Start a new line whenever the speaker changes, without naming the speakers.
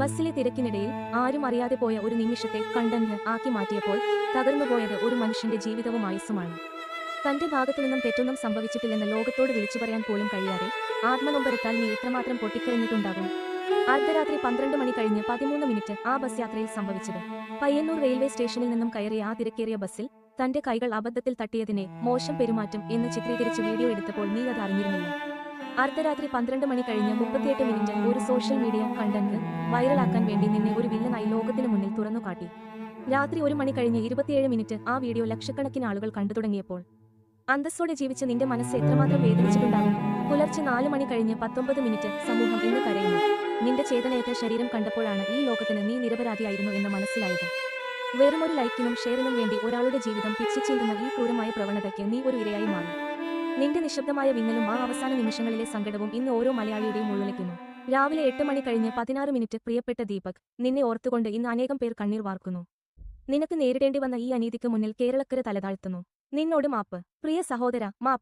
ബസ്സിലെ തിരക്കിനിടയിൽ ആരും അറിയാതെ പോയ ഒരു നിമിഷത്തെ കണ്ടന്റ് ആക്കി മാറ്റിയപ്പോൾ തകർന്നുപോയത് ഒരു മനുഷ്യന്റെ ജീവിതവും ആയുസ്സുമാണ്. തന്റെ ഭാഗത്തുനിന്നും തെറ്റൊന്നും സംഭവിച്ചിട്ടില്ലെന്ന് ലോകത്തോട് വിളിച്ചു പറയാൻ പോലും കഴിയാതെ ആത്മനൊമ്പരത്താൽ നീ എത്രമാത്രം പൊട്ടിക്കരഞ്ഞിട്ടുണ്ടാകും. അർദ്ധരാത്രി 12 മണി കഴിഞ്ഞ് 13 മിനിറ്റ് ആ ബസ് യാത്രയിൽ സംഭവിച്ചത്. പയ്യന്നൂർ റെയിൽവേ സ്റ്റേഷനിൽ നിന്നും കയറിയ ആ തിരക്കേറിയ ബസ്സിൽ തന്റെ കൈകൾ അബദ്ധത്തിൽ തട്ടിയതിനെ മോശം പെരുമാറ്റം എന്ന് ചിത്രീകരിച്ച് വീഡിയോ എടുത്തപ്പോൾ നീ അത് അറിഞ്ഞിരുന്നില്ല. അർദ്ധരാത്രി 12 മണി കഴിഞ്ഞ് 38 മിനിറ്റ് ഒരു സോഷ്യൽ മീഡിയ കണ്ടന്റ് വൈറലാക്കാൻ വേണ്ടി നിന്നെ ഒരു വില്ലനായി ലോകത്തിനു മുന്നിൽ തുറന്നുകാട്ടി. രാത്രി 1 മണി കഴിഞ്ഞ് 27 മിനിറ്റ് ആ വീഡിയോ ലക്ഷക്കണക്കിന് ആളുകൾ കണ്ടു തുടങ്ങിയപ്പോൾ അന്തസ്സോടെ ജീവിച്ച് നിന്റെ മനസ്സ് എത്രമാത്രം വേദനിച്ചിട്ടുണ്ടാകും. പുലർച്ചെ 4 മണി കഴിഞ്ഞ് 19 മിനിറ്റ് സമൂഹം ഇന്ന് കരയുന്നു. നിന്റെ ചേതനയേറ്റ ശരീരം കണ്ടപ്പോഴാണ് ഈ ലോകത്തിന് നീ നിരപരാധിയായിരുന്നു എന്ന് മനസ്സിലായത്. വെറുമൊരു ലൈക്കിനും ഷെയറിനും വേണ്ടി ഒരാളുടെ ജീവിതം പിച്ചിച്ചീന്തുന്ന ഈ ക്രൂരമായ പ്രവണതയ്ക്ക് നീ ഒരു ഇരയായി മാറി. നിന്റെ നിശബ്ദമായ വിങ്ങലും ആ അവസാന നിമിഷങ്ങളിലെ സങ്കടവും ഇന്ന് ഓരോ മലയാളിയുടെയും ഉള്ളിലേക്കുന്നു. രാവിലെ 8 മണി കഴിഞ്ഞ് 16 മിനിറ്റ് പ്രിയപ്പെട്ട ദീപക്, നിന്നെ ഓർത്തുകൊണ്ട് ഇന്ന് അനേകം പേർ കണ്ണീർ വാർക്കുന്നു. നിനക്ക് നേരിടേണ്ടി വന്ന ഈ അനീതിക്ക് മുന്നിൽ കേരളക്കര തലതാഴ്ത്തുന്നു. നിന്നോട് മാപ്പ്. പ്രിയ സഹോദര, മാപ്പ്.